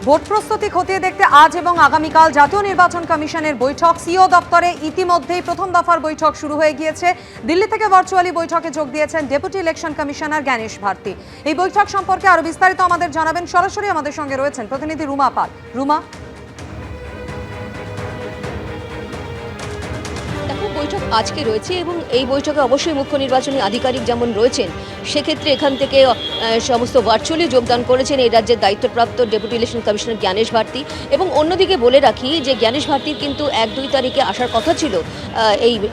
Vote প্রস্তুতি খতিয়ে দেখতে আজ এবং আগামীকাল জাতীয় নির্বাচন কমিশনের বৈঠক। সিও দপ্তরে ইতিমধ্যেই প্রথম দফার বৈঠক শুরু হয়ে গিয়েছে। দিল্লি থেকে ভার্চুয়ালি বৈঠকে যোগ দিয়েছেন deputy election commissioner Gyanesh Bharati. এই বৈঠক সম্পর্কে আরো বিস্তারিত আমাদের জানাবেন, সরাসরি আমাদের সঙ্গে রয়েছেন প্রতিনিধি রুমা পাল। রুমা, বৈঠক আজকে রয়েছে এবং এই বৈঠকে অবশ্যই মুখ্য নির্বাচনী আধিকারিক যেমন রয়েছেন, সেক্ষেত্রে এখান থেকে সমস্ত ভার্চুয়ালি যোগদান করেছেন এই রাজ্যের দায়িত্বপ্রাপ্ত deputy election commissioner Gyanesh Bharati. এবং অন্যদিকে বলে রাখি যে জ্ঞানেশ ভারতীর কিন্তু 1-2 তারিখে আসার কথা ছিল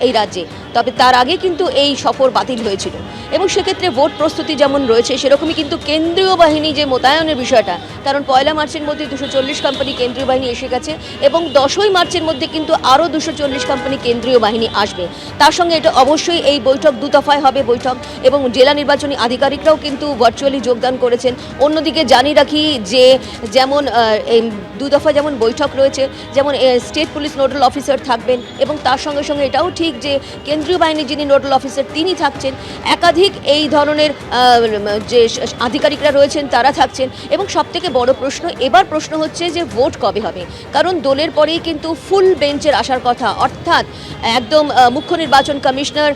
এই রাজ্যে, তবে তার আগে কিন্তু এই সফর বাতিল হয়েছিল। এবং সেক্ষেত্রে ভোট প্রস্তুতি যেমন রয়েছে সেরকমই কিন্তু কেন্দ্রীয় বাহিনী যে মোতায়েনের বিষয়টা, কারণ 1 মার্চের মধ্যে 240 কোম্পানি কেন্দ্রীয় বাহিনী এসে গেছে এবং 10 মার্চের মধ্যে কিন্তু আরও 240 কোম্পানি কেন্দ্রীয় বাহিনী আসবে। তার সঙ্গে এটা অবশ্যই এই বৈঠক 2 দফায় হবে বৈঠক, এবং জেলা নির্বাচনী আধিকারিকরাও কিন্তু ভার্চুয়ালি যোগদান করেছেন। অন্যদিকে জানিয়ে রাখি যে যেমন 2 দফা যেমন বৈঠক রয়েছে, যেমন স্টেট পুলিশ নোডাল অফিসার থাকবেন এবং তার সঙ্গে সঙ্গে এটাও ঠিক যে কেন্দ্রীয় বাহিনীর যিনি নোডাল অফিসার তিনি থাকছেন, একাধিক এই ধরনের যে আধিকারিকরা রয়েছেন তারা থাকছেন। এবং সবথেকে বড় প্রশ্ন হচ্ছে যে ভোট কবে হবে, কারণ দোলের পরেই কিন্তু ফুল বেঞ্চের আসার কথা, অর্থাৎ একদম মুখ্য নির্বাচন কমিশনার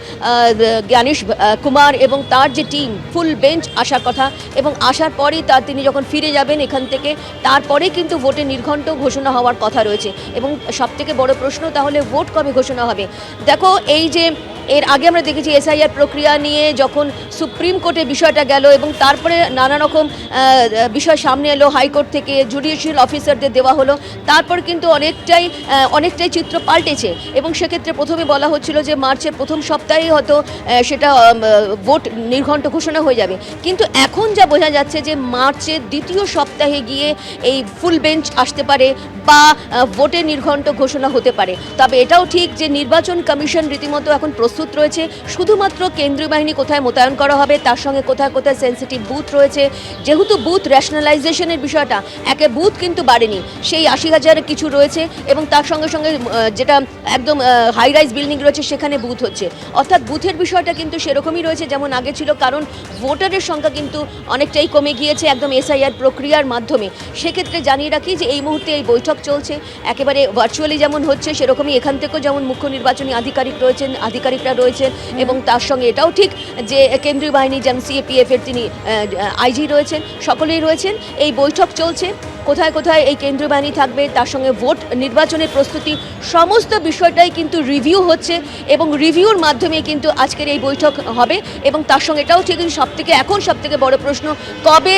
জ্ঞানেশ কুমার এবং তার যে টিম ফুল বেঞ্চ আসার কথা, এবং আসার পরেই তিনি যখন ফিরে যাবেন এখান থেকে, তারপরে কিন্তু ভোটের নির্ঘণ্ট ঘোষণা হওয়ার কথা রয়েছে। এবং সবথেকে বড় প্রশ্ন তাহলে ভোট কবে ঘোষণা হবে। দেখো, এই যে এর আগে আমরা দেখেছি এসআইআর প্রক্রিয়া নিয়ে যখন সুপ্রিম কোর্টে বিষয়টা গেল এবং তারপরে নানা রকম বিষয় সামনে এলো, হাইকোর্ট থেকে জুডিশিয়াল অফিসারদের দেওয়া হলো, তারপর কিন্তু অনেকটাই চিত্র পাল্টেছে। এবং সেক্ষেত্রে প্রথমে বলা হচ্ছিল যে মার্চের প্রথম সপ্তাহে হয়তো সেটা ভোট নির্ঘণ্ট ঘোষণা হয়ে যাবে, কিন্তু এখন যা বোঝা যাচ্ছে যে মার্চের 2য় সপ্তাহে গিয়ে এই ফুল বেঞ্চ আসতে পারে বা ভোটের নির্ঘণ্ট ঘোষণা হতে পারে। তবে এটাও ঠিক যে নির্বাচন কমিশন রীতিমতো এখন প্রস্তুত রয়েছে, শুধুমাত্র কেন্দ্রীয় বাহিনী কোথায় মোতায়েন করা হবে, তার সঙ্গে কোথায় কোথায় সেন্সিটিভ বুথ রয়েছে, যেহেতু বুথ রেশনালাইজেশনের বিষয়টা, একে বুথ কিন্তু বাড়েনি, সেই 80,000 কিছু রয়েছে, এবং তার সঙ্গে সঙ্গে যেটা একদম হাই রাইজ বিল্ডিং রয়েছে সেখানে বুথ হচ্ছে, অর্থাৎ বুথের বিষয়টা কিন্তু সেরকমই রয়েছে যেমন আগে ছিল, কারণ ভোটারের সংখ্যা কিন্তু অনেকটাই কমে গিয়েছে একদম এসআইআর প্রক্রিয়ার মাধ্যমে। সেক্ষেত্রে জানিয়ে রাখি যে এই মুহূর্তে এই বৈঠক চলছে একেবারে ভার্চুয়ালি যেমন হচ্ছে, সেরকমই এখান থেকেও যেমন মুখ্য নির্বাচনী আধিকারিকরা রয়েছেন এবং তার সঙ্গে এটাও ঠিক যে কেন্দ্রীয় বাহিনী যেমন সিএপিএফের তিনি আইজি রয়েছেন, সকলেই রয়েছেন। এই বৈঠক চলছে, কোথায় কোথায় এই কেন্দ্রীয় বাহিনী থাকবে, তার সঙ্গে ভোট নির্বাচনের প্রস্তুতি, সমস্ত বিষয়টাই কিন্তু রিভিউ হচ্ছে এবং রিভিউর মাধ্যমে কিন্তু আজকের এই বৈঠক হবে। এবং তার সঙ্গে এটাও ঠিক সবথেকে বড় প্রশ্ন, কবে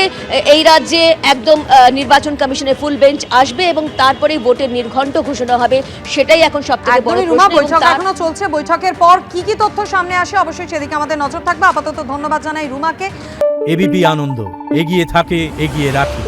এই রাজ্যে একদম নির্বাচন কমিশনের ফুল বেঞ্চ আসবে এবং তারপরেই ভোটের নির্ঘণ্ট ঘোষণা হবে, সেটাই এখন সবথেকে বড় প্রশ্ন। বৈঠক এখনো চলছে, বৈঠকের পর কি তথ্য সামনে আসে অবশ্যই সেদিকে আমাদের নজর থাকবে। আপাতত ধন্যবাদ জানাই রুমাকে। এবিপি আনন্দ, এগিয়ে থাকে, এগিয়ে রাখে।